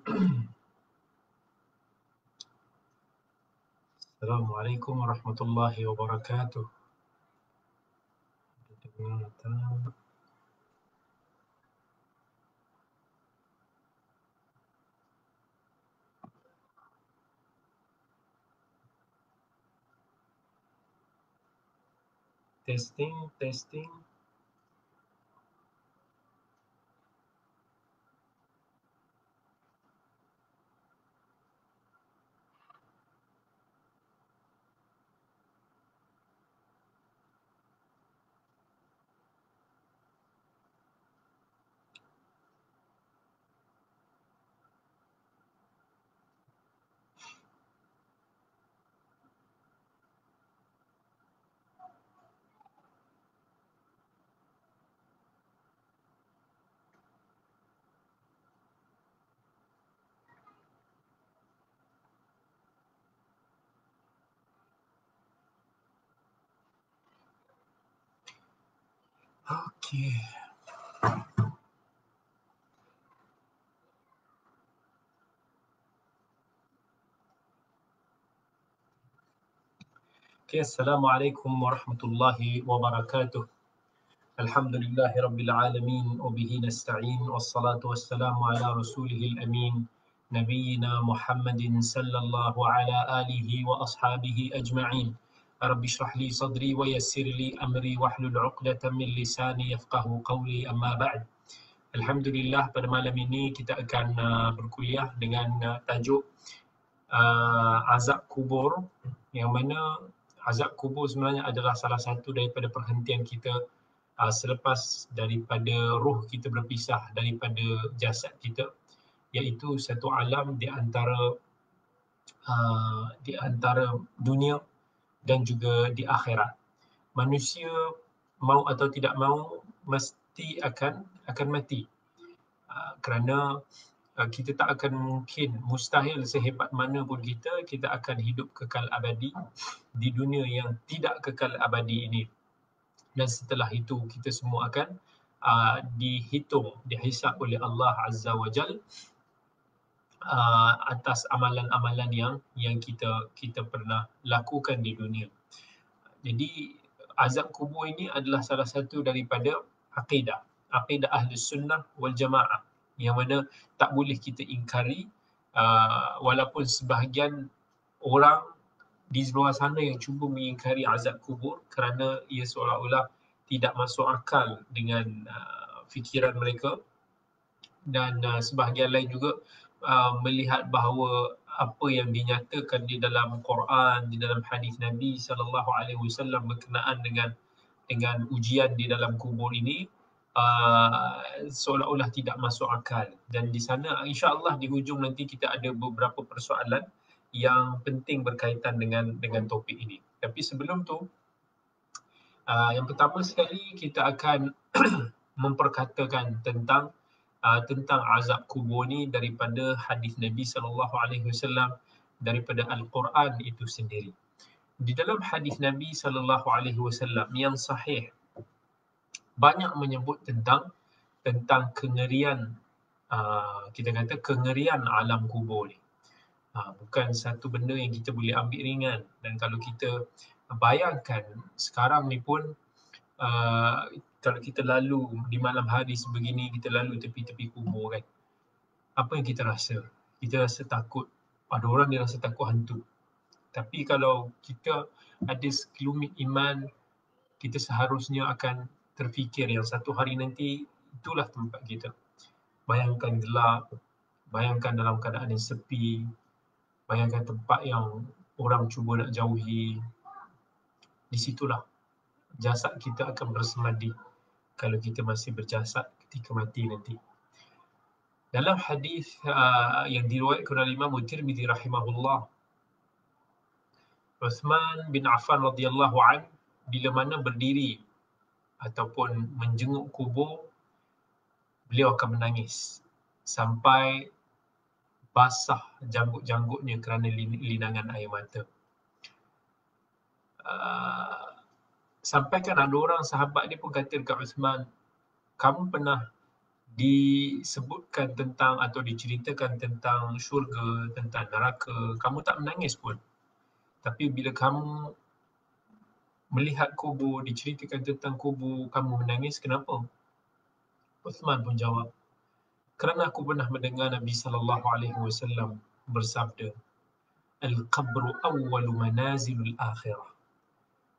Assalamualaikum warahmatullahi wabarakatuh. Testing, testing. Okey. Okay, Assalamualaikum warahmatullahi wabarakatuh. Alhamdulillahi rabbil alamin wa bihi nasta'in wassalatu wassalamu ala rasulihil amin nabiyyina Muhammadin sallallahu ala alihi wa ashabihi ajma'in. Rabbi shrah li sadri wa yassir li amri wahlul 'uqdatam min lisani yafqahu qawli, amma ba'd. Alhamdulillah, pada malam ini kita akan berkuliah dengan tajuk azab kubur, yang mana azab kubur sebenarnya adalah salah satu daripada perhentian kita selepas daripada roh kita berpisah daripada jasad kita, iaitu satu alam di antara dunia dan juga di akhirat. Manusia mau atau tidak mau mesti akan mati, kerana kita tak akan mungkin, mustahil sehebat mana pun kita akan hidup kekal abadi di dunia yang tidak kekal abadi ini. Dan setelah itu kita semua akan dihitung, dihisab oleh Allah Azza wa Jal atas amalan-amalan yang kita pernah lakukan di dunia. Jadi azab kubur ini adalah salah satu daripada akidah Ahlus Sunnah wal Jamaah, yang mana tak boleh kita ingkari, walaupun sebahagian orang di luar sana yang cuba mengingkari azab kubur kerana ia seolah-olah tidak masuk akal dengan fikiran mereka, dan sebahagian lain juga melihat bahawa apa yang dinyatakan di dalam Quran, di dalam hadis Nabi sallallahu alaihi wasallam berkenaan dengan ujian di dalam kubur ini seolah-olah tidak masuk akal. Dan di sana insya-Allah di hujung nanti kita ada beberapa persoalan yang penting berkaitan dengan topik ini. Tapi sebelum tu, yang pertama sekali kita akan memperkatakan tentang azab kubur ni daripada hadis Nabi sallallahu alaihi wasallam, daripada Al-Quran itu sendiri. Di dalam hadis Nabi sallallahu alaihi wasallam yang sahih, banyak menyebut tentang kengerian, kita kata kengerian alam kubur ni. Bukan satu benda yang kita boleh ambil ringan. Dan kalau kita bayangkan sekarang ni pun, kalau kita lalu di malam hari sebegini, kita lalu tepi-tepi kubur kan, apa yang kita rasa? Kita rasa takut. Ada orang dia rasa takut hantu. Tapi kalau kita ada sekelumit iman, kita seharusnya akan terfikir yang satu hari nanti itulah tempat kita. Bayangkan gelap, bayangkan dalam keadaan yang sepi, bayangkan tempat yang orang cuba nak jauhi. Di situlah jasad kita akan bersemadi kalau kita masih berjasad ketika mati nanti. Dalam hadis yang diriwayatkan oleh Imam Tirmizi rahimahullah, Uthman bin Affan radhiyallahu an, bila mana berdiri ataupun menjenguk kubur, beliau akan menangis sampai basah janggut-janggutnya kerana linangan air mata. Sampai kan ada orang sahabat dia pun kata dekat Uthman, kamu pernah disebutkan tentang atau diceritakan tentang syurga, tentang neraka, kamu tak menangis pun. Tapi bila kamu melihat kubur, diceritakan tentang kubur, kamu menangis, kenapa? Uthman pun jawab, kerana aku pernah mendengar Nabi SAW bersabda, Al-qabru awwalu manazilul akhirah.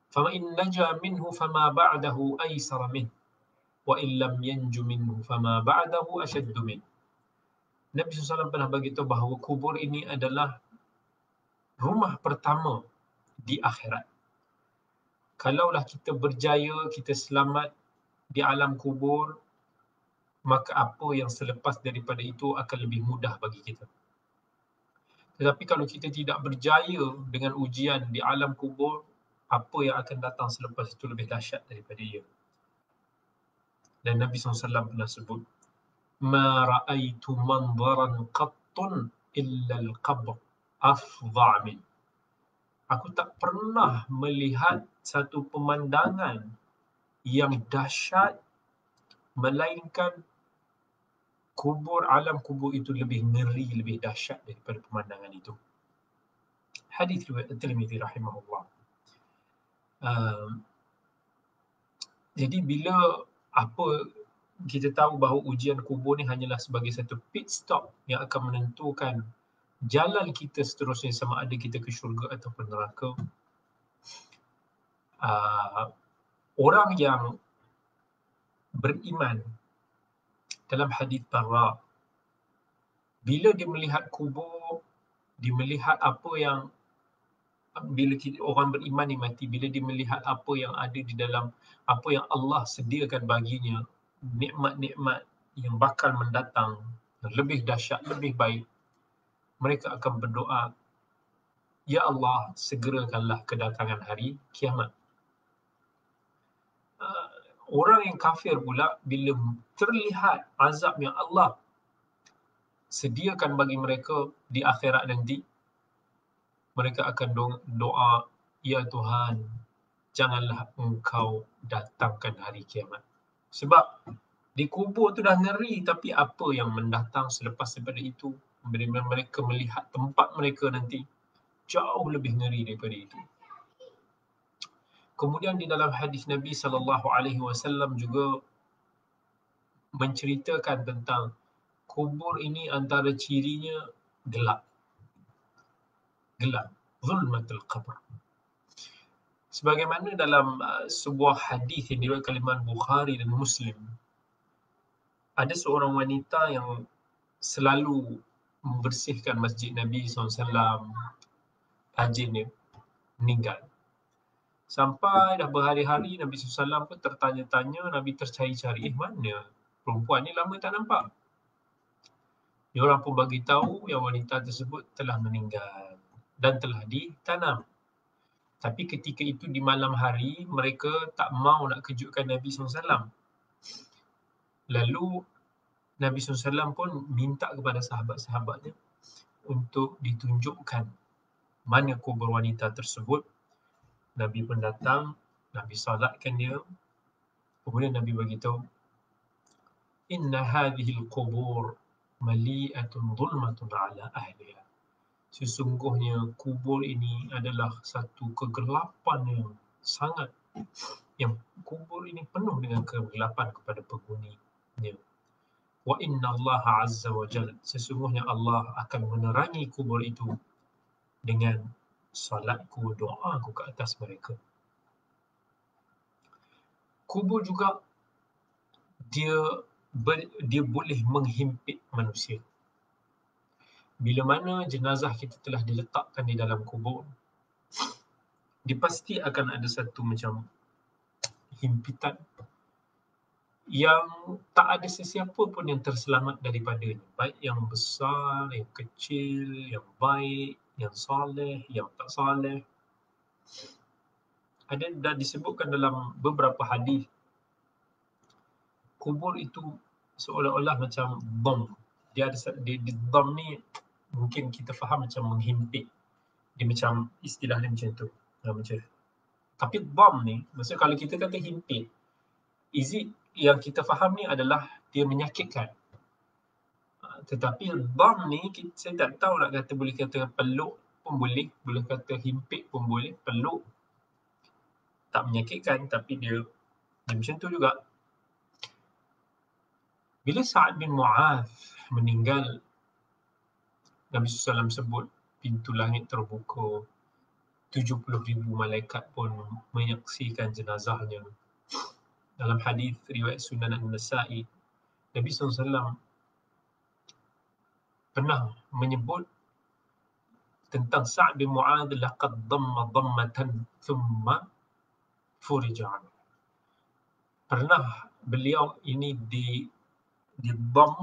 Fama in naja minhu fama ba'dahu aysara min. Wa in lam yanju minhu fama ba'dahu ashaddu min. Nabi SAW pernah beritahu bahawa kubur ini adalah rumah pertama di akhirat. Kalaulah kita berjaya, kita selamat di alam kubur, maka apa yang selepas daripada itu akan lebih mudah bagi kita. Tetapi kalau kita tidak berjaya dengan ujian di alam kubur, apa yang akan datang selepas itu lebih dahsyat daripada ia. Dan Nabi SAW pernah sebut, Ma ra'aitu manzaran qattun illa al-qabr afdha' min. Aku tak pernah melihat satu pemandangan yang dahsyat melainkan kubur, alam kubur itu lebih ngeri, lebih dahsyat daripada pemandangan itu. Hadis riwayat At-Tirmidzi rahimahullah. Jadi bila kita tahu bahawa ujian kubur ni hanyalah sebagai satu pit stop yang akan menentukan jalan kita seterusnya, sama ada kita ke syurga ataupun neraka. Orang yang beriman dalam hadis Barra, bila dia melihat kubur, dia melihat apa yang, bila orang beriman ni mati, bila dia melihat apa yang ada di dalam, apa yang Allah sediakan baginya, nikmat-nikmat yang bakal mendatang, lebih dahsyat, lebih baik, mereka akan berdoa, Ya Allah, segerakanlah kedatangan hari kiamat. Orang yang kafir pula, bila terlihat azab yang Allah sediakan bagi mereka di akhirat nanti, mereka akan doa, Ya Tuhan, janganlah Engkau datangkan hari kiamat. Sebab di kubur tu dah ngeri, tapi apa yang mendatang selepas daripada itu, bila mereka melihat tempat mereka nanti, jauh lebih ngeri daripada itu. Kemudian di dalam hadis Nabi SAW juga menceritakan tentang kubur ini antara cirinya gelap. Zulmatul qabr. Sebagaimana dalam sebuah hadis yang diriwayatkan oleh Imam Bukhari dan Muslim, ada seorang wanita yang selalu membersihkan masjid Nabi SAW, rajinnya, meninggal. Sampai dah berhari-hari Nabi SAW pun tertanya-tanya, Nabi tercari-cari, mana perempuan ni lama tak nampak. Diorang pun bagi tahu yang wanita tersebut telah meninggal dan telah ditanam. Tapi ketika itu di malam hari, mereka tak mau nak kejutkan Nabi SAW. Lalu Nabi SAW pun minta kepada sahabat-sahabatnya untuk ditunjukkan mana kubur wanita tersebut. Nabi pun datang, Nabi salatkan dia. Kemudian Nabi beritahu, Inna hadhil qubur mali'atun zulmatun ala ahliha. Sesungguhnya kubur ini adalah satu kegelapan yang sangat, yang kubur ini penuh dengan kegelapan kepada penghuninya. Wa inna Allah azza wa jalla, sesungguhnya Allah akan menerangi kubur itu dengan salatku, doaku ke atas mereka. Kubur juga dia boleh menghimpit manusia. Bila mana jenazah kita telah diletakkan di dalam kubur, dia pasti akan ada satu macam himpitan yang tak ada sesiapa pun yang terselamat daripadanya. Baik yang besar, yang kecil, yang baik, yang soleh, yang tak soleh. Ada dah disebutkan dalam beberapa hadis, kubur itu seolah-olah macam bom. Dia ada bom ni mungkin kita faham macam menghimpit. Dia macam istilah dia macam tu. Macam. Tapi bom ni, maksudnya kalau kita kata himpit, Izik yang kita faham ni adalah dia menyakitkan. Tetapi dam ni saya tak tahu nak kata, boleh kata peluk pun boleh kata himpit pun boleh. Peluk tak menyakitkan tapi dia macam tu juga. Bila Sa'ad bin Mu'adh meninggal, Nabi SAW sebut pintu langit terbuka, 70,000 malaikat pun menyaksikan jenazahnya. Dalam hadis riwayat Sunan An-Nasa'i, Nabi SAW pernah menyebut tentang Sa'ad bin Mu'adh, laqad dhamma dhammatan thumma furija anhu. Pernah beliau ini di-dham,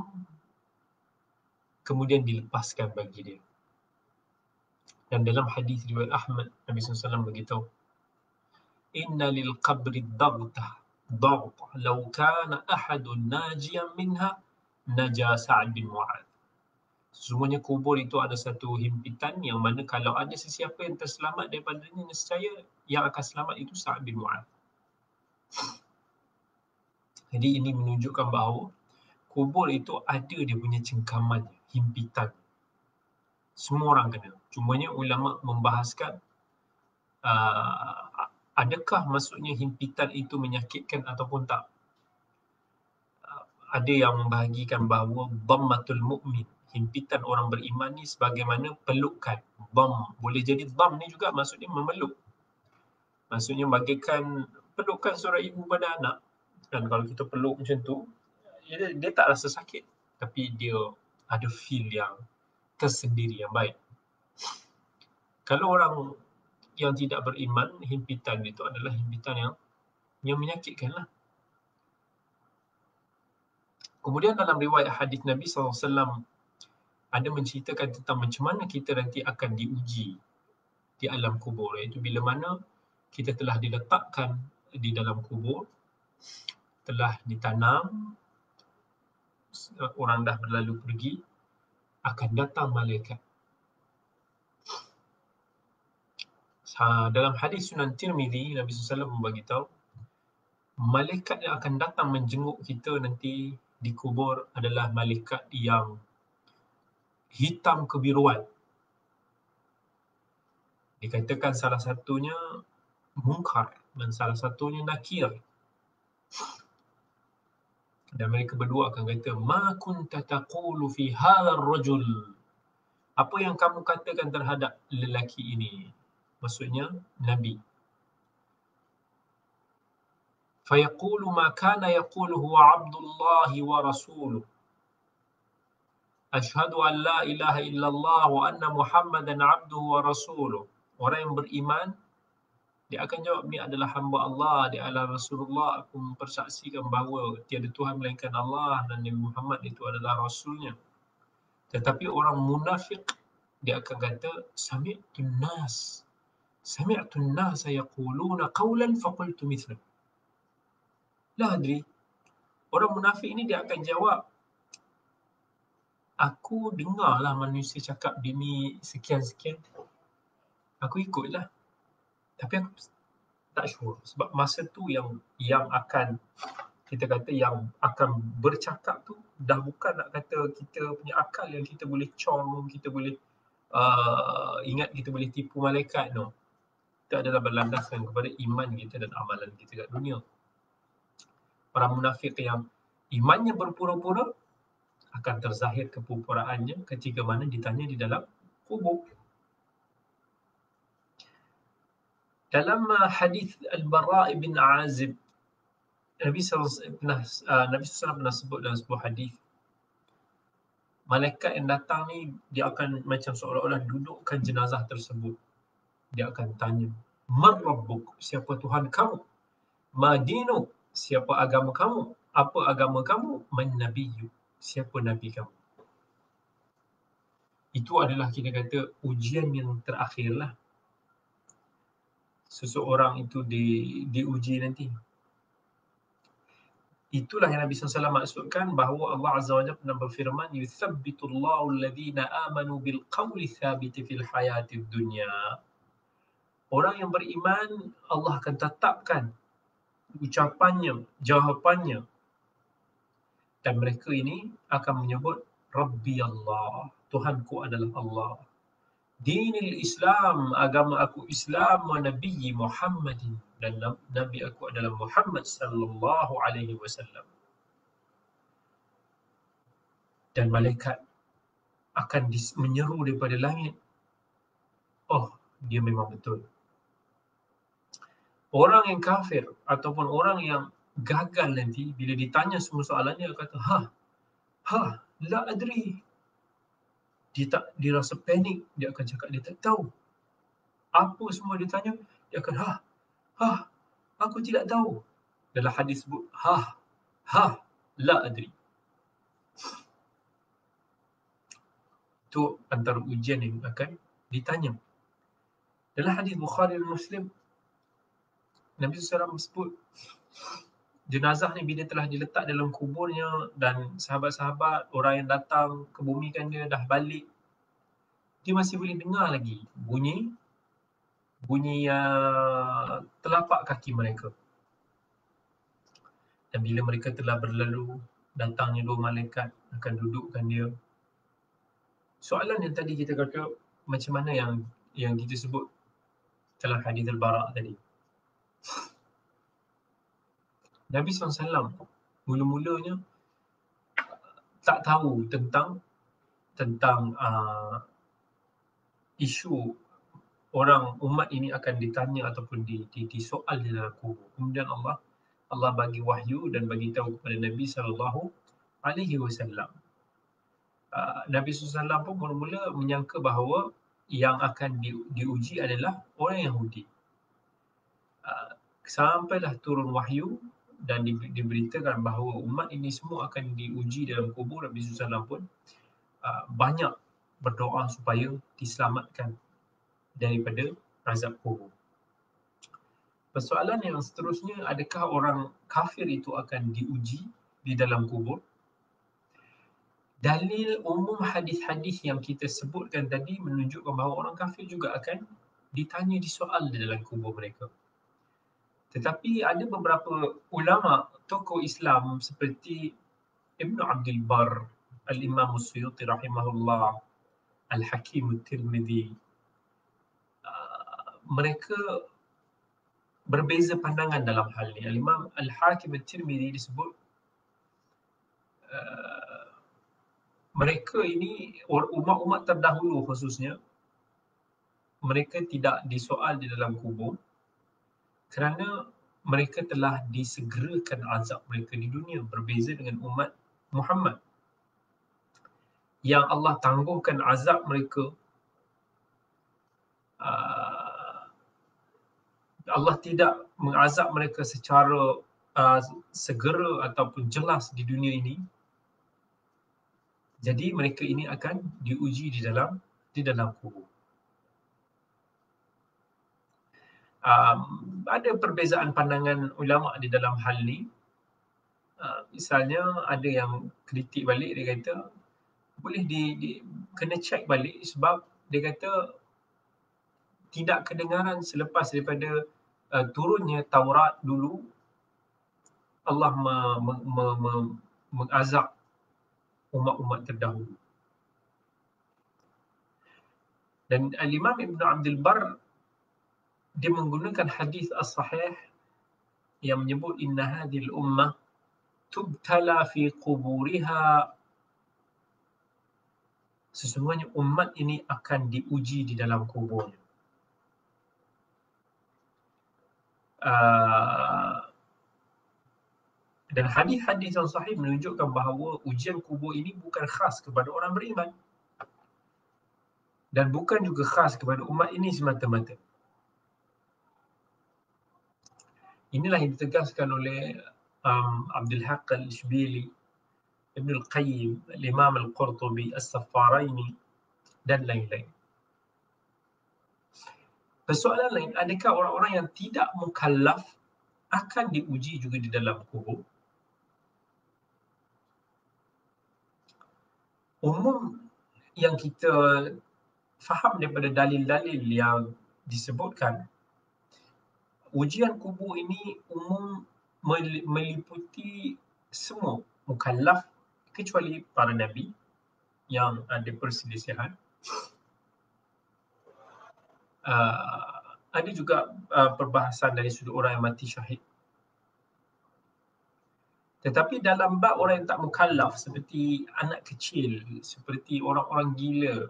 kemudian dilepaskan bagi dia. Dan dalam hadis riwayat Ahmad, Nabi SAW beritahu, inna lil qabri dhaghta law kana ahadun najiyan minha naja Sa'ad bin Mu'adh. Sesungguhnya kubur itu ada satu himpitan yang mana kalau ada sesiapa yang terselamat daripadanya, nescaya yang akan selamat itu Sa'ad bin Mu'adh. Jadi ini menunjukkan bahawa kubur itu ada dia punya cengkaman, himpitan. Semua orang kena. Cumanya ulama membahaskan adakah maksudnya himpitan itu menyakitkan ataupun tak. Ada yang membahagikan bahawa dhammatul mu'min, himpitan orang beriman ni sebagaimana pelukan. Dham, boleh jadi dham ni juga maksudnya memeluk. Maksudnya bagaikan pelukan seorang ibu pada anak. Dan kalau kita peluk macam tu, dia tak rasa sakit, tapi dia ada feel yang tersendiri, yang baik. Kalau orang yang tidak beriman, himpitan itu adalah himpitan yang menyakitkan lah. Kemudian dalam riwayat hadis Nabi SAW ada menceritakan tentang macam mana kita nanti akan diuji di alam kubur, iaitu bila mana kita telah diletakkan di dalam kubur, telah ditanam, orang dah berlalu pergi, akan datang malaikat. Dalam hadis Sunan Tirmizi, Nabi SAW memberitahu, malaikat yang akan datang menjenguk kita nanti di kubur adalah malaikat yang hitam kebiruan. Dikatakan salah satunya Munkar dan salah satunya Nakir. Dan mereka berdua akan kata, ma kunta taqulu fi hadzal rajul. Apa yang kamu katakan terhadap lelaki ini? Maksudnya Nabi. Fayaqulu ma kana yaqulu huwa Abdullah wa rasuluh. Ashhadu an la ilaha illallah wa anna Muhammadan abduhu wa rasuluh. Orang yang beriman, dia akan jawab, ni adalah hamba Allah, dia adalah Rasulullah, aku mempersaksikan bahawa tiada Tuhan melainkan Allah dan Nabi Muhammad itu adalah Rasulnya. Tetapi orang munafik, dia akan kata, sami'tun nas yaquluna qawlan faqultu mithlahu. La adri. Orang munafik ini dia akan jawab, aku dengarlah manusia cakap dini sekian-sekian, aku ikutlah. Tapi aku tak sure. Sebab masa tu yang akan, kita kata yang akan bercakap tu dah bukan nak kata kita punya akal yang kita boleh cong, kita boleh ingat kita boleh tipu malaikat, no. Itu adalah berlandaskan kepada iman kita dan amalan kita kat dunia. Orang munafik yang imannya berpura-pura akan terzahir kepurpuraannya ketika mana ditanya di dalam kubur. Dalam hadis Al-Bara' bin Azib, Nabi SAW pernah sebut dalam sebuah hadis, malaikat yang datang ni dia akan macam seolah-olah dudukkan jenazah tersebut. Dia akan tanya, man rabbuk, siapa Tuhan kamu? Ma dinuk, siapa agama kamu? Apa agama kamu? Man nabiyyu, siapa nabi kamu? Itu adalah kita kata ujian yang terakhirlah. Seseorang itu diuji nanti. Itulah yang Nabi SAW maksudkan bahawa Allah Azza wa Jalla pernah berfirman, yuthabbitullahu alladhina amanu bil qawli thabiti fil hayatid dunya. Orang yang beriman, Allah akan tetapkan ucapannya, jawapannya. Dan mereka ini akan menyebut Rabbi Allah, Tuhanku adalah Allah. Dinil Islam, agama aku Islam, wa Nabi Muhammadin, dan Nabi aku adalah Muhammad sallallahu alaihi wasallam. Dan malaikat akan menyeru daripada langit, oh, dia memang betul. Orang yang kafir ataupun orang yang gagal nanti, bila ditanya semua soalan, dia kata, la adri. Dia rasa panik, dia akan cakap dia tak tahu. Apa semua dia tanya, dia akan aku tidak tahu. Dalam hadis sebut, la adri. Itu antara ujian yang akan ditanya. Dalam hadis Bukhari dan Muslim, Nabi SAW sebut, jenazah ni bila telah diletak dalam kuburnya dan sahabat-sahabat, orang yang datang kebumikan dia dah balik, dia masih boleh dengar lagi bunyi telapak kaki mereka. Dan bila mereka telah berlalu, datangnya dua malaikat akan dudukkan dia. Soalan yang tadi kita kata, macam mana yang kita sebut dalam hadis Al-Bara' tadi. Nabi SAW mula-mulanya tak tahu tentang isu orang umat ini akan ditanya ataupun disoal di dalam kubur. Kemudian Allah bagi wahyu dan bagi tahu kepada Nabi SAW. Nabi SAW pun mula-mula menyangka bahawa yang akan diuji adalah orang Yahudi. Sampailah turun wahyu dan diberitakan bahawa umat ini semua akan diuji dalam kubur. Nabi SAW pun banyak berdoa supaya diselamatkan daripada azab kubur. Persoalan yang seterusnya, adakah orang kafir itu akan diuji di dalam kubur? Dalil umum hadis-hadis yang kita sebutkan tadi menunjukkan bahawa orang kafir juga akan ditanya, disoal di dalam kubur mereka. Tetapi ada beberapa ulama, tokoh Islam seperti Ibn Abdul Bar, Al-Imam As-Suyuti rahimahullah, Al-Hakim At-Tirmidhi, mereka berbeza pandangan dalam hal ini. Al-Imam Al-Hakim At-Tirmidhi disebut mereka ini, umat-umat terdahulu khususnya, mereka tidak disoal di dalam kubur kerana mereka telah disegerakan azab mereka di dunia, berbeza dengan umat Muhammad yang Allah tangguhkan azab mereka. Allah tidak mengazab mereka secara segera ataupun jelas di dunia ini. Jadi mereka ini akan diuji di dalam kubur. Ada perbezaan pandangan ulama di dalam hal ni. Misalnya ada yang kritik balik, dia kata boleh kena cek balik sebab dia kata tidak kedengaran selepas daripada turunnya Taurat dulu Allah mengazab umat-umat terdahulu. Dan Al-Imam Ibn Abdul Bar, dia menggunakan hadis as-sahih yang menyebut inna hadhil ummah tubtala fi quburiha, sesungguhnya umat ini akan diuji di dalam kuburnya. Dan hadis-hadis yang sahih menunjukkan bahawa ujian kubur ini bukan khas kepada orang beriman dan bukan juga khas kepada umat ini semata-mata. Inilah yang ditegaskan oleh Abdul Haq Al-Ishbili, Ibn Al-Qayyim, Imam Al-Qurtubi, As-Saffaraini dan lain-lain. Persoalan lain, adakah orang-orang yang tidak mukallaf akan diuji juga di dalam kubur? Umum yang kita faham daripada dalil-dalil yang disebutkan, ujian kubur ini umum meliputi semua mukallaf kecuali para nabi yang ada perselisihan. Ada juga perbahasan dari sudut orang yang mati syahid. Tetapi dalam bab orang yang tak mukallaf seperti anak kecil, seperti orang-orang gila,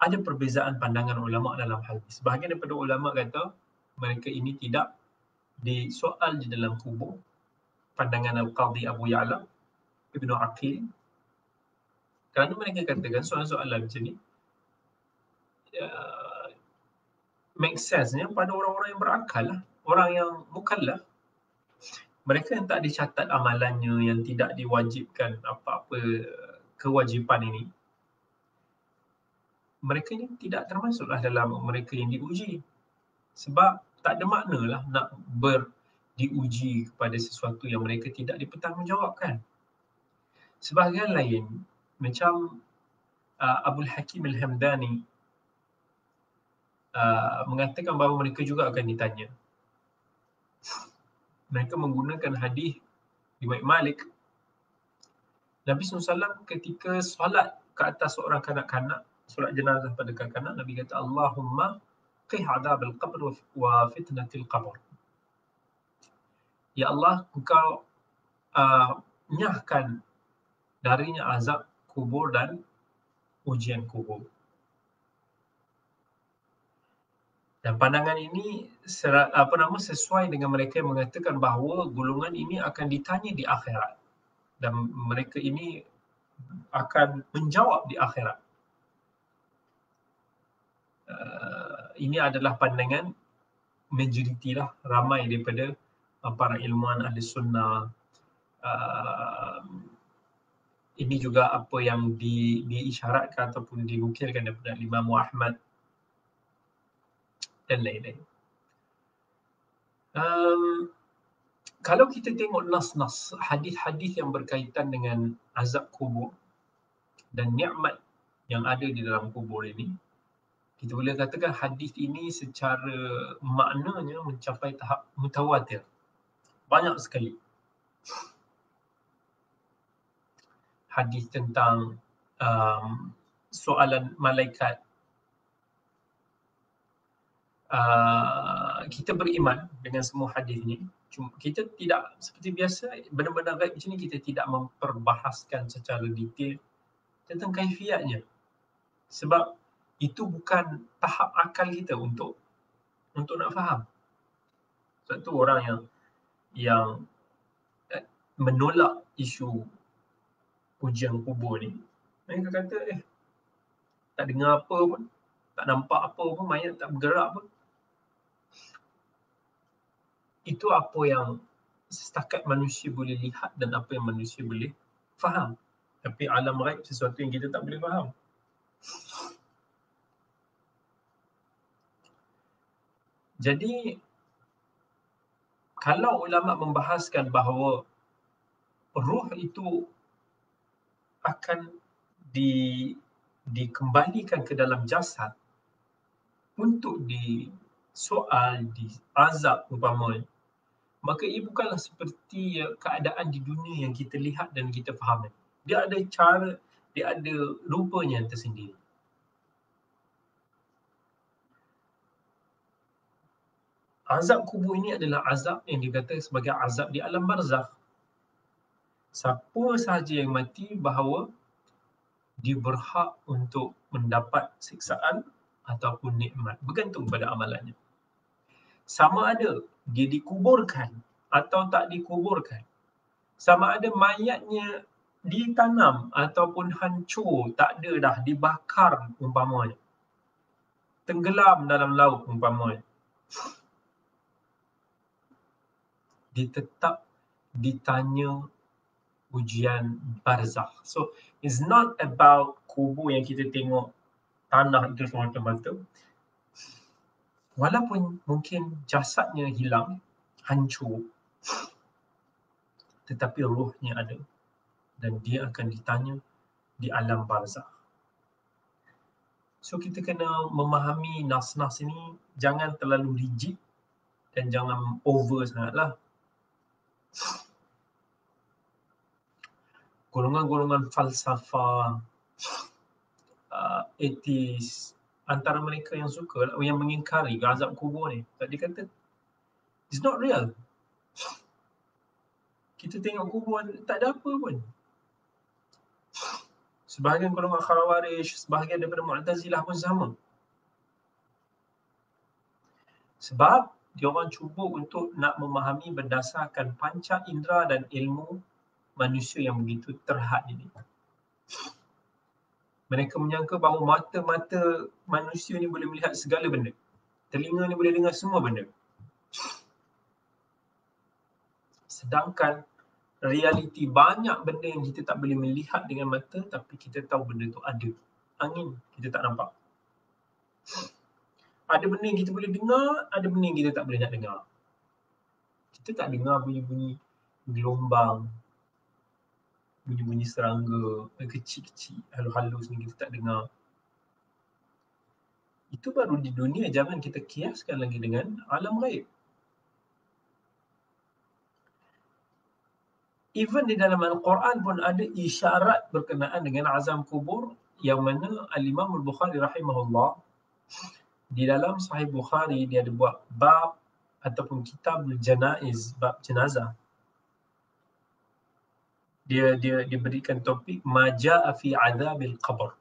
ada perbezaan pandangan ulama dalam hal ini. Sebahagian daripada ulama kata mereka ini tidak disoal di dalam kubur. Pandangan Al-Qadhi Abu Ya'la Ibnu Aqil, kerana mereka katakan soalan-soalan macam ni make sense-nya pada orang-orang yang berakal lah, orang yang mukallaf. Mereka yang tak dicatat amalannya, yang tidak diwajibkan apa-apa kewajipan ini, mereka ni tidak termasuklah dalam mereka yang diuji. Sebab tak ada maknalah nak diuji kepada sesuatu yang mereka tidak dipertanggungjawabkan. Sebahagian lain, macam Abdul Hakim Al-Hamdani mengatakan bahawa mereka juga akan ditanya. Mereka menggunakan hadis riwayat Malik. Nabi SAW ketika solat ke atas seorang kanak-kanak, solat jenazah pada kanak-kanak, Nabi kata, Allahumma qih adabal qabr wa fitnatil qabr. Ya Allah, engkau nyahkan darinya azab kubur dan ujian kubur. Dan pandangan ini sesuai dengan mereka yang mengatakan bahawa golongan ini akan ditanya di akhirat dan mereka ini akan menjawab di akhirat. Ini adalah pandangan majoriti lah, ramai daripada para ilmuwan ahli sunnah. Ini juga apa yang diisyaratkan ataupun dinukilkan daripada Imam Ahmad dan lain-lain. Kalau kita tengok nas-nas, hadis-hadis yang berkaitan dengan azab kubur dan nikmat yang ada di dalam kubur ini, kita boleh katakan hadis ini secara maknanya mencapai tahap mutawatir. Banyak sekali hadis tentang soalan malaikat. Kita beriman dengan semua hadis ini. Cuma kita tidak, seperti biasa, benda-benda gaib macam ni kita tidak memperbahaskan secara detail tentang kaifiatnya. Sebab itu bukan tahap akal kita untuk nak faham. Sebab tu orang yang menolak isu ujian kubur ni, mereka kata tak dengar apa pun, tak nampak apa pun, mayat tak bergerak pun. Itu apa yang setakat manusia boleh lihat dan apa yang manusia boleh faham. Tapi alam ghaib sesuatu yang kita tak boleh faham. Jadi kalau ulama membahaskan bahawa ruh itu akan dikembalikan ke dalam jasad untuk disoal, diazab umpamanya, maka ia bukanlah seperti keadaan di dunia yang kita lihat dan kita faham. Dia ada cara, dia ada rupanya yang tersendiri. Azab kubur ini adalah azab yang dikata sebagai azab di alam barzakh. Siapa sahaja yang mati bahawa dia berhak untuk mendapat siksaan ataupun nikmat, bergantung pada amalannya. Sama ada dia dikuburkan atau tak dikuburkan, sama ada mayatnya ditanam ataupun hancur, tak ada dah, dibakar umpamanya, tenggelam dalam laut umpamanya, dia tetap ditanya ujian barzakh. So it's not about kubur yang kita tengok tanah itu semata-mata. Walaupun mungkin jasadnya hilang, hancur, tetapi ruhnya ada dan dia akan ditanya di alam barzakh. So kita kena memahami nas-nas ini jangan terlalu rigid dan jangan over sangatlah. Golongan-golongan falsafah, atheis, antara mereka yang suka, yang mengingkari azab kubur ni, tak dikata it's not real. Kita tengok kubur tak ada apa pun. Sebahagian golongan Khawarij, sebahagian daripada Mu'tazilah pun sama. Sebab dia orang cuba untuk nak memahami berdasarkan panca indera dan ilmu manusia yang begitu terhad ini. Mereka menyangka bahawa mata-mata manusia ni boleh melihat segala benda. Telinga ni boleh dengar semua benda. Sedangkan realiti banyak benda yang kita tak boleh melihat dengan mata, tapi kita tahu benda tu ada. Angin kita tak nampak. Ada benda yang kita boleh dengar, ada benda yang kita tak boleh nak dengar. Kita tak dengar bunyi-bunyi gelombang, bunyi-bunyi serangga kecil-kecil, halus-halus ni kita tak dengar. Itu baru di dunia, jangan kita kiaskan lagi dengan alam ghaib. Even di dalam Al-Quran pun ada isyarat berkenaan dengan azab kubur, yang mana Al-Imam Al-Bukhari rahimahullah, di dalam Sahih Bukhari dia ada buat bab ataupun kitab janaiz, bab jenazah. Dia berikan topik maja'a fi azabil qabr.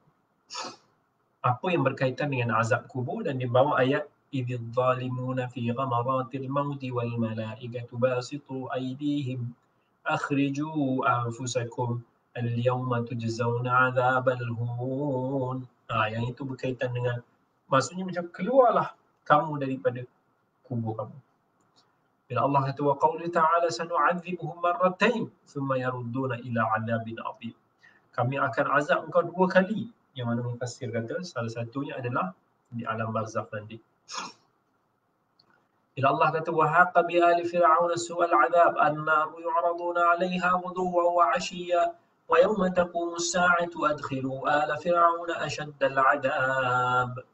Apa yang berkaitan dengan azab kubur, dan dia bawa ayat idzal zalimuna fi ghamaratil mauti wal malaikatu basitu aydihim akhriju anfusakum al-yawma tujzauna azabal hun. Yang itu berkaitan dengan, maksudnya macam keluarlah kamu daripada kubur kamu. Bila Allah kata wa qauli ta'ala sanu'adzibuhum marratain thumma yarudduna ila 'adzabin 'adzim. Kami akan azab engkau 2 kali. Yang mana mufassir kata salah satunya adalah di alam barzakh nanti. Bila Allah kata wa haqa bi ali fir'auna su'al 'adzab an-nar yu'raduna 'alayha ghuduwan wa 'ashiyya wa yawma taqumu as-sa'atu adkhilu ala fir'auna ashadda al-'adzab.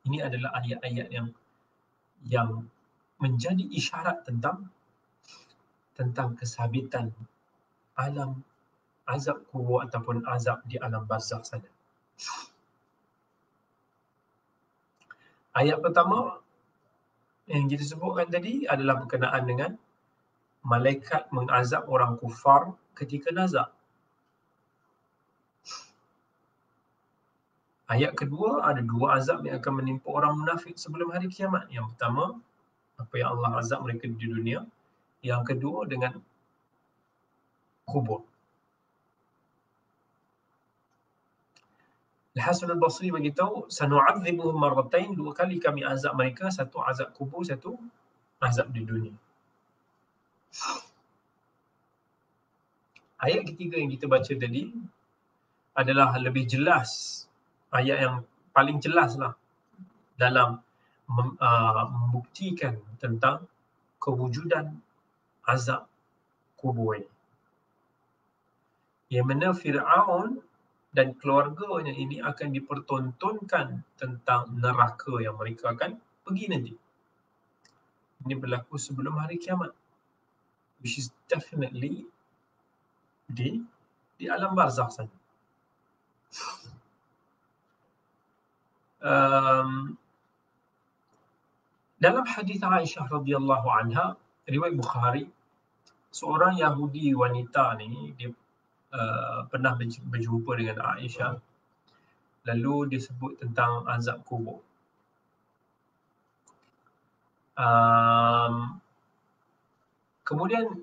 Ini adalah ayat-ayat yang menjadi isyarat tentang kesabitan alam azab kubur ataupun azab di alam barzakh sana. Ayat pertama yang kita sebutkan tadi adalah berkenaan dengan malaikat mengazab orang kufar ketika nazak. Ayat kedua, ada 2 azab yang akan menimpa orang munafik sebelum hari kiamat. Yang pertama, apa yang Allah azab mereka di dunia. Yang kedua, dengan kubur. Al-Hasan al-Basri beritahu, sanu'adzibuhum marratain, 2 kali kami azab mereka, satu azab kubur, satu azab di dunia. Ayat ketiga yang kita baca tadi adalah lebih jelas, ayat yang paling jelas lah dalam membuktikan tentang kewujudan azab kubur ini. Yang mana Fir'aun dan keluarganya ini akan dipertontonkan tentang neraka yang mereka akan pergi nanti. Ini berlaku sebelum hari kiamat, which is definitely di alam barzakh sana. Dalam hadis Aisyah radhiyallahu anha, riwayat Bukhari, seorang Yahudi wanita ni, dia pernah berjumpa dengan Aisyah, lalu dia sebut tentang azab kubur. Kemudian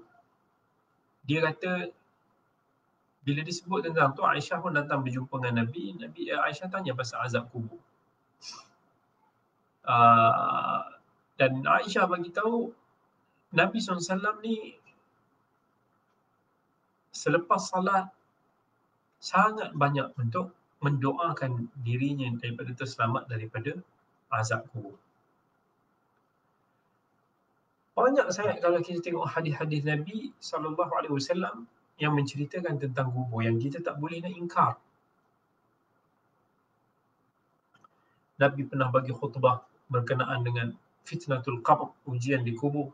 dia kata, bila disebut tentang tu, Aisyah pun datang berjumpa dengan Nabi. Aisyah tanya pasal azab kubur. Dan Aisyah bagi tahu Nabi SAW ni selepas salat sangat banyak untuk mendoakan dirinya daripada terselamat daripada azab kubur. Banyak sangat kalau kita tengok hadis-hadis Nabi SAW yang menceritakan tentang kubur yang kita tak boleh nak ingkar. Nabi pernah bagi khutbah berkenaan dengan fitnatul qabr, ujian di kubur,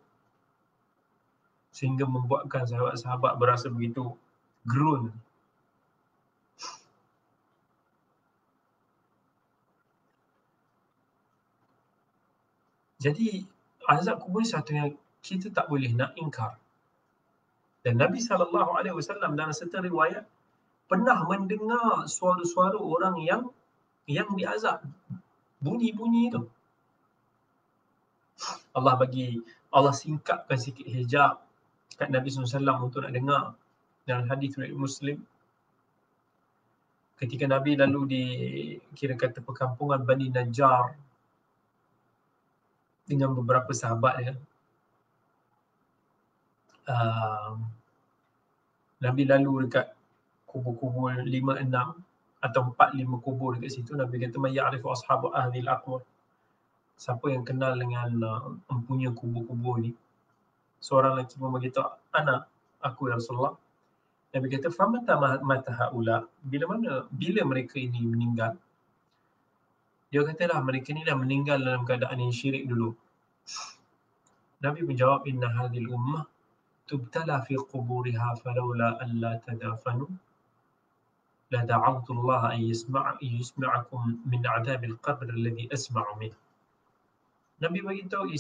sehingga membuatkan sahabat-sahabat berasa begitu gerun. Jadi azab kubur satu yang kita tak boleh nak ingkar. Dan Nabi SAW dalam satu riwayat pernah mendengar suara-suara orang yang diazab, bunyi-bunyi itu. Allah singkapkan sikit hijab kat Nabi SAW untuk nak dengar. Dalam hadis riwayat Muslim, ketika Nabi lalu di kira kata perkampungan Bani Najjar dengan beberapa sahabat dia, Nabi lalu dekat kubur-kubur 5-6 atau 4-5 kubur dekat situ. Nabi kata, "Man ya'rifu ashabu ahlil aqwar." Siapa yang kenal dengan empunya kubur-kubur ni? Seorang lelaki pun berkata, "Ana, aku ya Rasulullah." Nabi kata, "Famata mata haula?" Bila mereka ini meninggal? Dia katalah, mereka ni dah meninggal dalam keadaan yang syirik dulu. Nabi menjawab, "Inna hadhil ummah tubtala fi quburiha falawla an la tadafanu la da'awtu Allah an yusma'akum min 'adzabil qabr alladhi asma'u min." Nabi beritahu,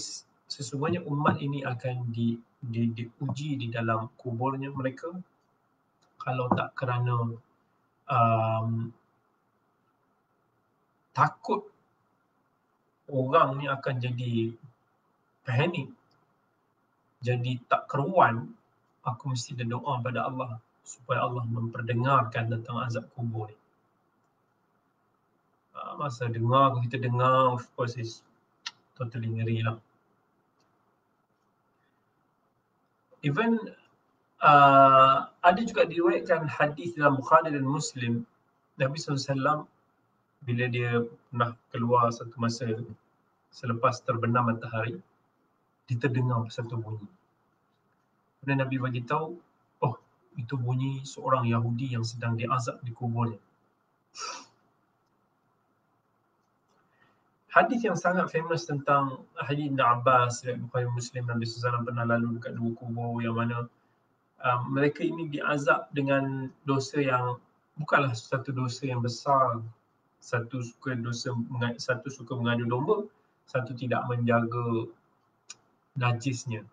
sesungguhnya umat ini akan diuji di dalam kuburnya mereka, kalau tak kerana takut orang ni akan jadi panik, jadi tak keruan, aku mesti berdoa pada Allah supaya Allah memperdengarkan tentang azab kubur ni. Masa kita dengar, of course is totally ngeri lah. Even ada juga diriwayatkan hadis dalam Bukhari dan Muslim, Nabi SAW bila dia pernah keluar satu masa selepas terbenam matahari, dia terdengar satu bunyi. Kemudian Nabi bagi tahu, oh, itu bunyi seorang Yahudi yang sedang diazab di kuburnya. Hadis yang sangat famous tentang hadis Ibn Abbas dari Bukhari Muslim, Nabi SAW pernah lalu dekat 2 kubur yang mana mereka ini diazab dengan dosa yang bukanlah satu dosa yang besar. Satu suka mengadu domba, satu tidak menjaga najisnya.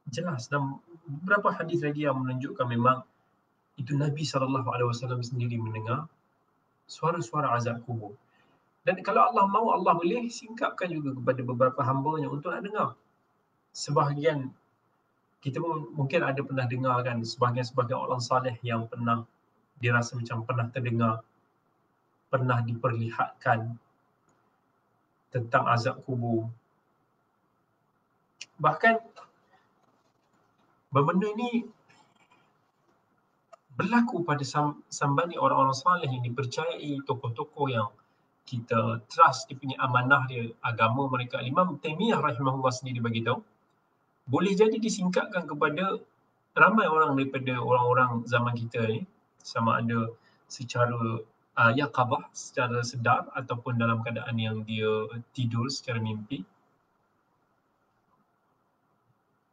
Jelas, dan beberapa hadis lagi yang menunjukkan memang itu Nabi SAW sendiri mendengar suara-suara azab kubur. Dan kalau Allah mahu, Allah boleh singkapkan juga kepada beberapa hamba-Nya untuk nak dengar. Sebahagian kita mungkin ada pernah dengar kan, sebahagian orang saleh yang pernah dirasa macam pernah terdengar, pernah diperlihatkan tentang azab kubur. Bahkan benda ini berlaku pada sambani orang-orang saleh yang dipercayai, tokoh-tokoh yang kita trust dia punya amanah dia, agama mereka. Imam Taimiyah rahimahullah sendiri bagi tahu, boleh jadi disingkatkan kepada ramai orang daripada orang-orang zaman kita ni, sama ada secara yaqabah, secara sedar, ataupun dalam keadaan yang dia tidur secara mimpi.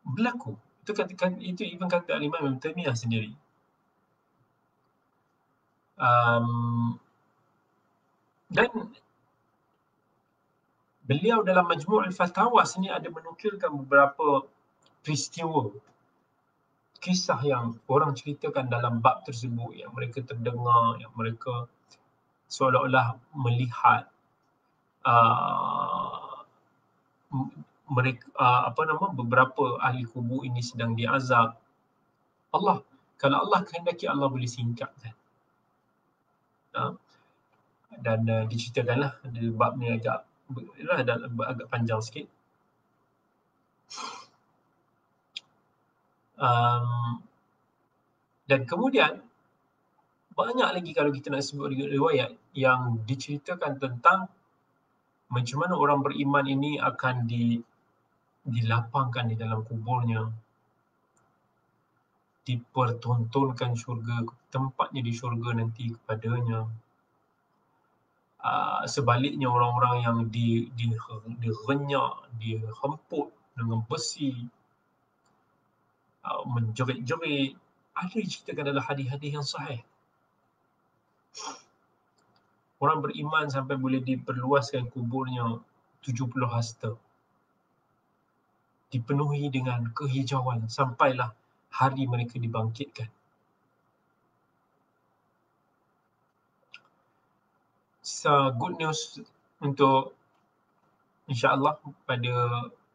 Berlaku. Itu even kata Imam Ibn Taimiyah sendiri. Dan beliau dalam Majmu' al-Fatawa sini ada menukilkan beberapa peristiwa, kisah yang orang ceritakan dalam bab tersebut, yang mereka terdengar, yang mereka seolah-olah melihat beberapa ahli kubur ini sedang diazab. Kalau Allah kehendaki, Allah boleh singkapkan. Dan diceritakanlah, bab ni agak panjang sikit. Dan kemudian banyak lagi kalau kita nak sebut riwayat yang diceritakan tentang macam mana orang beriman ini akan dilapangkan di dalam kuburnya, dipertontonkan syurga, tempatnya di syurga nanti kepadanya. Sebaliknya orang-orang yang direnyak, dihemput dengan besi, menjerit-jerit, ada diceritakan dalam hadis-hadis yang sahih. Orang beriman sampai boleh diperluaskan kuburnya 70 hasta. Dipenuhi dengan kehijauan sampailah hari mereka dibangkitkan. Good news untuk insya-Allah pada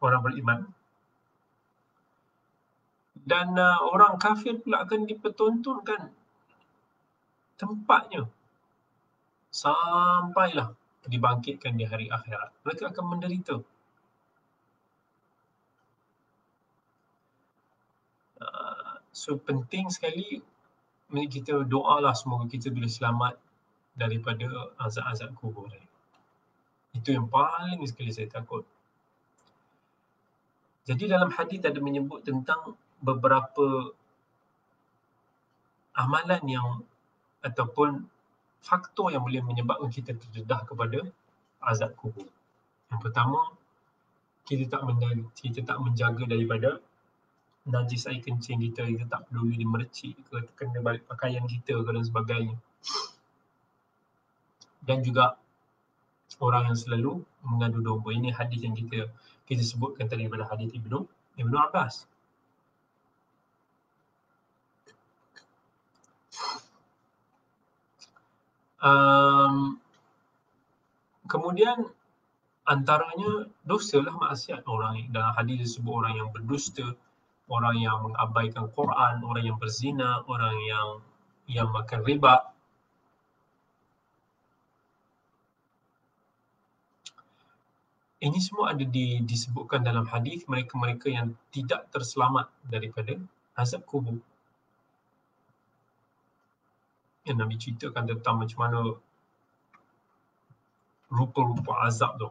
orang beriman. Dan orang kafir pula akan dipertontonkan tempatnya sampailah dibangkitkan di hari akhirat. Mereka akan menderita. So penting sekali kita doalah semoga kita boleh selamat daripada azab-azab kubur. Itu yang paling sekali saya takut. Jadi dalam hadis ada menyebut tentang beberapa amalan yang ataupun faktor yang boleh menyebabkan kita terdedah kepada azab kubur. Yang pertama, kita tak menjaga daripada najis air kencing kita tak peduli dimercik ke, kena balik pakaian kita ke dan sebagainya. Dan juga orang yang selalu mengadu domba. Ini hadis yang kita sebutkan tadi pada hadis Ibnu Abbas. Kemudian antaranya dosalah maksiat orang. Dalam hadis disebut orang yang berdusta, orang yang mengabaikan Quran, orang yang berzina, orang yang makan riba. Ini semua ada disebutkan dalam hadis mereka-mereka yang tidak terselamat daripada azab kubur. Yang Nabi ceritakan tentang macam mana rupa-rupa azab tu.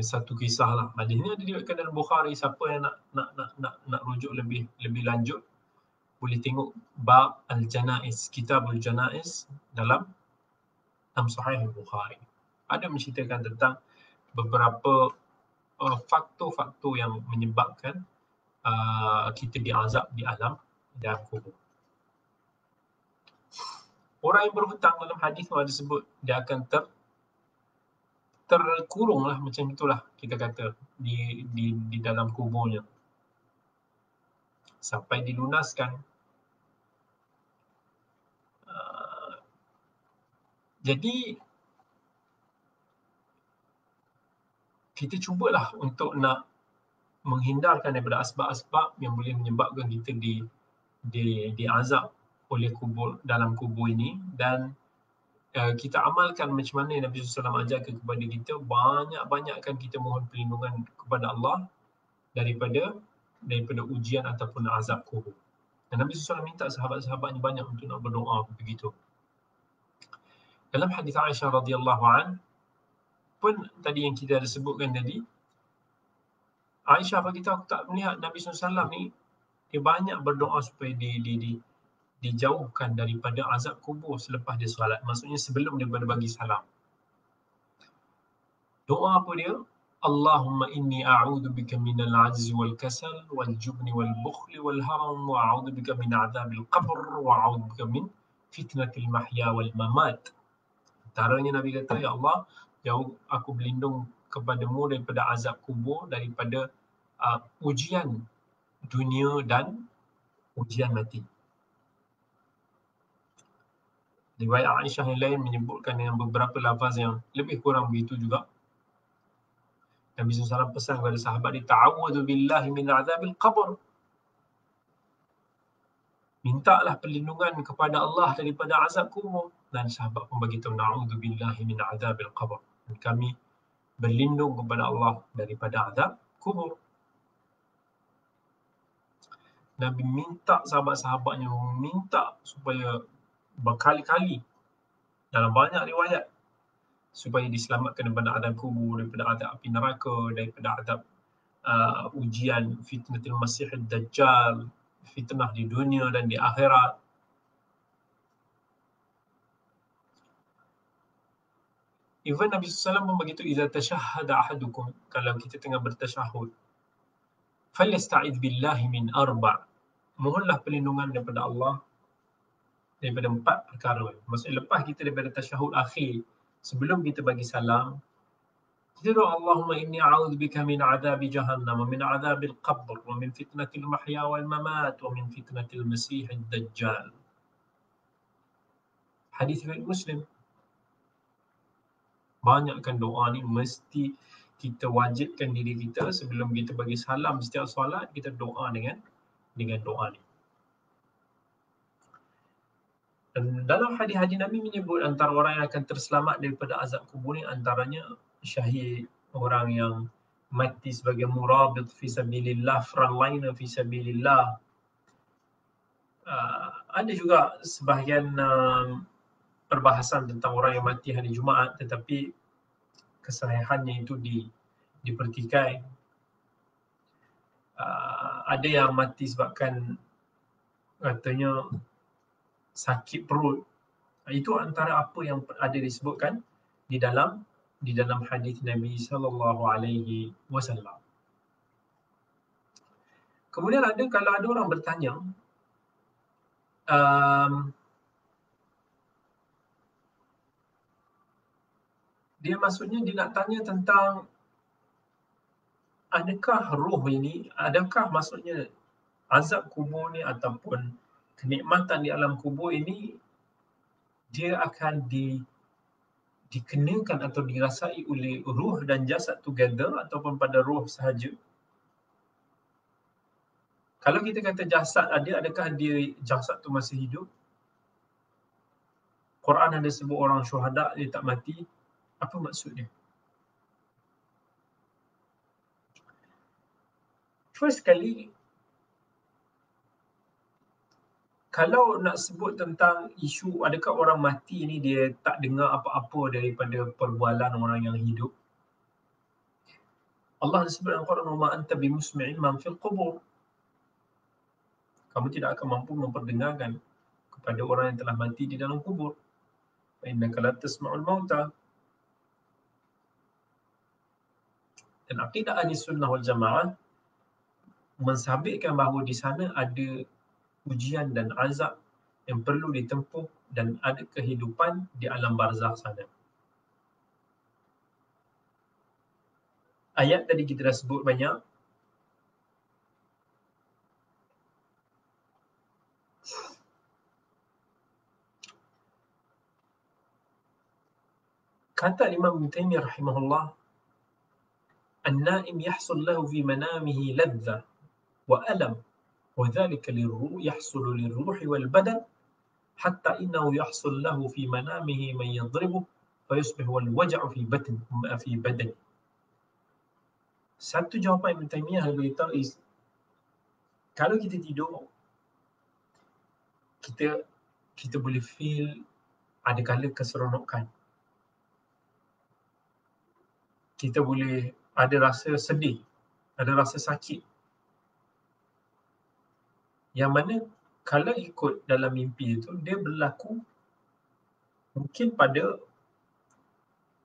Satu kisah lah. Hadis ni ada diriwayatkan dalam Bukhari. Siapa yang nak rujuk lebih lanjut, boleh tengok bab al-janaiz, kitabul janaiz dalam Sahih al-Bukhari. Ada menceritakan tentang beberapa faktor-faktor yang menyebabkan kita diazab di alam dalam kubur. Orang yang berhutang dalam hadis tu ada sebut dia akan terkurung lah, macam itulah kita kata di dalam kuburnya sampai dilunaskan. Jadi kita cubalah untuk nak menghindarkan daripada asbab-asbab yang boleh menyebabkan kita diazab oleh kubur, dalam kubur ini, dan kita amalkan macam mana Nabi SAW ajarkan kepada kita. Banyak-banyakkan kita mohon perlindungan kepada Allah daripada ujian ataupun azab kubur. Dan Nabi SAW minta sahabat-sahabatnya banyak untuk nak berdoa begitu. Dalam hadis Aisyah radhiyallahu an pun tadi yang kita ada sebutkan tadi, Aisyah beritahu, aku tak melihat Nabi SAW ni dia banyak berdoa supaya dijauhkan daripada azab kubur selepas dia salat. Maksudnya sebelum dia bagi salam. Doa apa dia? Allahumma inni a'udzubika minal ajzi wal kasal wal jubni wal bukhli wal haram wa a'udzubika min adzabil qabr wa a'udzubika min fitnatil mahya wal mamat. Antaranya Nabi kata, ya Allah, aku berlindung kepadamu daripada azab kubur, daripada ujian dunia dan ujian mati. Riwayat Aisyah yang lain menyebutkan dengan beberapa lafaz yang lebih kurang begitu juga. Nabi SAW pesan kepada sahabat dia, ta'awwadhu billahi min azabil qabr. Mintalah perlindungan kepada Allah daripada azab kubur. Dan sahabat pun beritahu, na'udzu billahi min azabil qabr. Dan kami berlindung kepada Allah daripada azab kubur. Nabi minta sahabat-sahabatnya minta supaya berkali-kali dalam banyak riwayat supaya diselamatkan daripada azab kubur, daripada azab api neraka, daripada azab ujian fitnatul masihid dajjal, fitnah di dunia dan di akhirat. Even Nabi SAW pun begitu, idza tashahhada ahadukum, kalau kita tengah bertasyahud, falyasta'idz billahi min arba'. Mohonlah perlindungan daripada Allah daripada 4 perkara. Maksudnya lepas kita daripada tasyahud akhir, sebelum kita bagi salam, kita doa, Allahumma inni a'udzubika min adzabi jahannam wa min adzabil qabr wa min fitnatil mahya wal mamat wa min fitnatil masiihid dajjal. Hadis riwayat Muslim. Banyakkan doa ni, mesti kita wajibkan diri kita sebelum kita bagi salam setiap solat, kita doa dengan doa ni. Dan dalam hadis-hadis Nabi menyebut antara orang yang akan terselamat daripada azab kubur ni antaranya syahid, orang yang mati sebagai murabit fi sabilillah, frontliner fi sabilillah. Ada juga sebahagian perbahasan tentang orang yang mati hari Jumaat, tetapi kesahihannya itu dipertikai. Ada yang mati sebabkan katanya sakit perut. Itu antara apa yang ada disebutkan di dalam hadis Nabi SAW. Kemudian kalau ada orang bertanya, dia maksudnya dia nak tanya tentang adakah roh ini, adakah maksudnya azab kubur ni ataupun kenikmatan di alam kubur ini dia akan dikenakan atau dirasai oleh ruh dan jasad together ataupun pada roh sahaja. Kalau kita kata jasad ada, adakah dia jasad tu masih hidup? Quran ada sebut orang syuhada dia tak mati. Apa maksud dia? First kali, kalau nak sebut tentang isu adakah orang mati ni dia tak dengar apa-apa daripada perbualan orang yang hidup, Allah sebut dalam Quran, "Ma anta bimusmi'in man fil qubur." Kamu tidak akan mampu memperdengarkan kepada orang yang telah mati di dalam kubur. Fa innaka la tasma'ul mauta. Dan akidah Ahli Sunnah wal Jamaah mensabitkan bahawa di sana ada ujian dan azab yang perlu ditempuh dan ada kehidupan di alam barzakh sana. Ayat tadi kita dah sebut banyak. Kata Imam Ibn Taymiyah rahimahullah, "An-na'im yahsul lahu fi manamihi ladza wa alam, wa dhalika lirruh yahsul lirruh wal badan, hatta innahu yahsul lahu fi manamihi man yadribuh fa yusbih wal waj'u fi badani." Satu jawapan Ibn Taymiyah beritahu is, kalau kita tidur, kita boleh feel ada kala keseronokan. Kita boleh ada rasa sedih, ada rasa sakit. Yang mana kalau ikut dalam mimpi itu, dia berlaku mungkin pada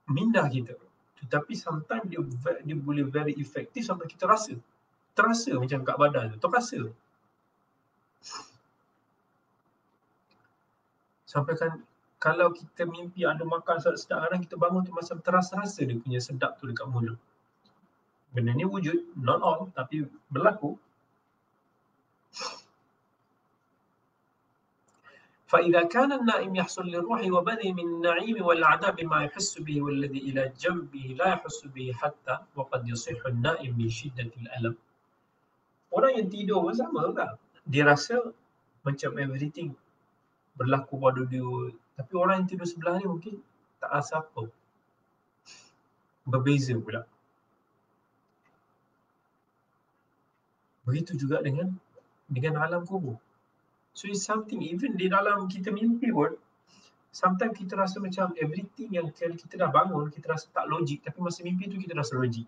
minda kita. Tetapi sometimes dia boleh very efektif sampai kita terasa macam kat badan tu, terasa. Sampai kan kalau kita mimpi ada makan sedap-sedap, kadang kita bangun tu macam terasa-rasa dia punya sedap tu dekat mulut. Benda ni wujud, not all, tapi berlaku. فإذا كان النائم يحصل للروح وبدنه من النعيم والعذاب ما يحس به والذي إلى جنبه لا يحس به حتى وقد يصيح النائم من شدة الألم. Orang yang tidur pun sama tak? Dia rasa macam everything berlaku pada dia. Tapi orang yang tidur sebelah ni mungkin tak rasa apa. Berbeza pula. Begitu juga dengan alam kubur. So it's something, even di dalam kita mimpi pun, sometimes kita rasa macam everything yang kita dah bangun, kita rasa tak logik. Tapi masa mimpi tu kita rasa logik.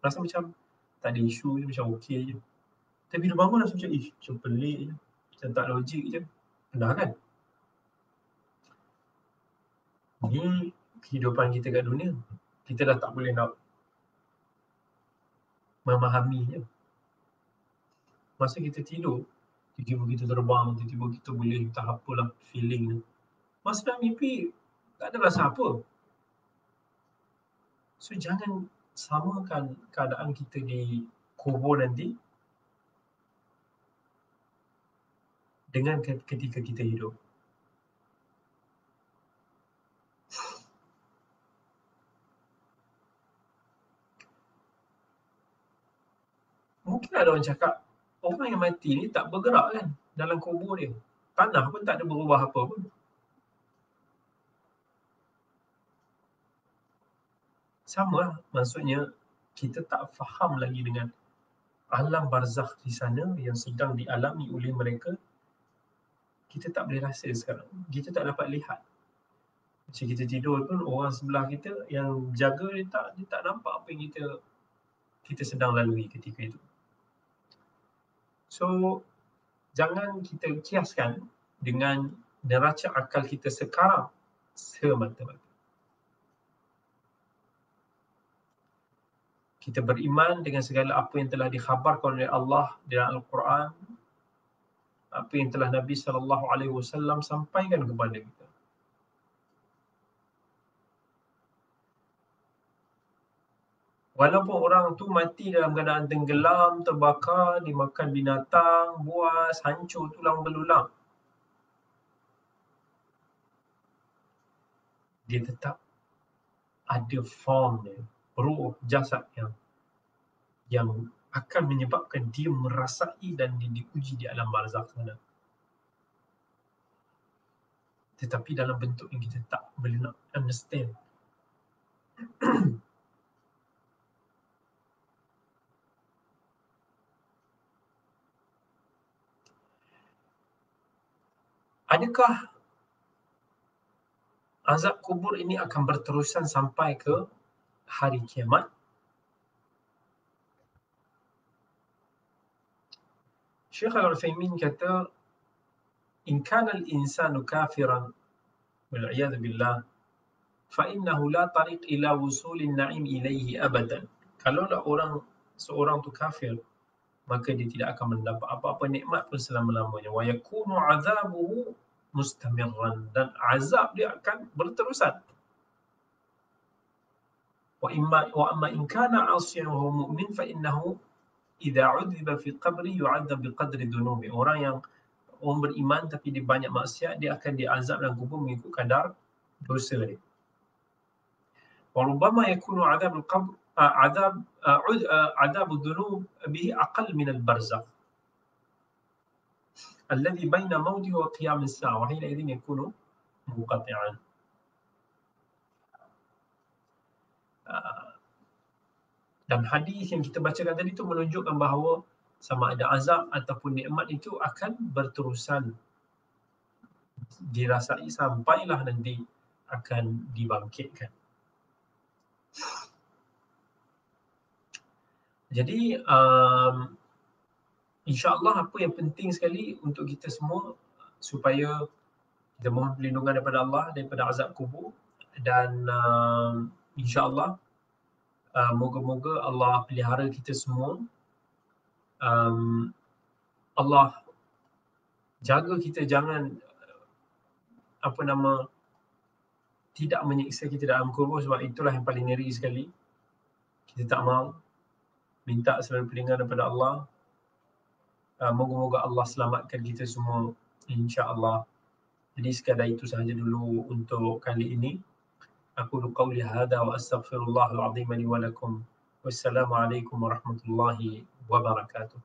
Rasa macam tak ada isu je, macam okey je. Tapi bila bangun rasa macam, macam pelik je. Macam tak logik je. Dah kan? Ni kehidupan kita kat dunia, kita dah tak boleh nak memahaminya. Masa kita tidur, tiba-tiba kita terbang, tiba-tiba kita boleh entah apalah feeling ni. Masa nak mimpi, tak ada rasa apa. So jangan samakan keadaan kita di kubur nanti dengan ketika kita hidup. Mungkin ada orang cakap, orang yang mati ni tak bergerak kan dalam kubur dia. Tanah pun tak ada berubah apa pun. Sama lah, maksudnya kita tak faham lagi dengan alam barzakh di sana yang sedang dialami oleh mereka. Kita tak boleh rasa sekarang. Kita tak dapat lihat. Macam kita tidur pun, orang sebelah kita yang jaga dia tak nampak apa yang kita sedang lalui ketika itu. So, jangan kita kiaskan dengan neraca akal kita sekarang semata-mata. Kita beriman dengan segala apa yang telah dikhabarkan oleh Allah dalam Al-Quran, apa yang telah Nabi SAW sampaikan kepada kita. Walaupun orang tu mati dalam keadaan tenggelam, terbakar, dimakan binatang, buas, hancur tulang belulang, dia tetap ada form dia, ruh, jasad yang akan menyebabkan dia merasai dan diuji di alam barzakh sana. Tetapi dalam bentuk yang kita tak boleh nak understand. Adakah azab kubur ini akan berterusan sampai ke hari kiamat? Syekh Al-Utsaimin kata, in kana al-insanu kafiran wal iyad billah fa innahu la tariq ila wusul an-na'im ilayhi abadan. Kalau seorang tu kafir, maka dia tidak akan mendapat apa-apa nikmat pun selama-lamanya. Wa yakunu 'adzabuhu mustamirran, dan azab dia akan berterusan. Wa amma in kana 'asiyan wa huwa mu'min fa innahu idza 'udziba fi qabri yu'adzab biqadri dhunubi. Orang beriman tapi dia banyak maksiat, dia akan diazab dalam kubur mengikut kadar dosa dia. Wa rubbama yakunu 'adzab al-qabr 'adzab adh-dhunub bihi aqall min al-barzakh alladhi baina mawtihi wa qiyam as-sa'ah wa hina idhin yakunu munqati'an. Dan hadis yang kita bacakan tadi itu menunjukkan bahawa sama ada azab ataupun nikmat itu akan berterusan dirasai sampailah nanti akan dibangkitkan. Jadi insya-Allah apa yang penting sekali untuk kita semua supaya kita mohon perlindungan daripada Allah daripada azab kubur, dan insya-Allah moga-moga Allah pelihara kita semua. Allah jaga kita jangan tidak menyiksa kita dalam kubur, sebab itulah yang paling ngeri sekali. Kita tak mahu, minta selalu perlindungan daripada Allah. Moga-moga Allah selamatkan kita semua, insya-Allah. Jadi sekadar itu sahaja dulu untuk kali ini. Aku qauli hadza wa astaghfirullahal azim li wa lakum. Wassalamualaikum warahmatullahi wabarakatuh.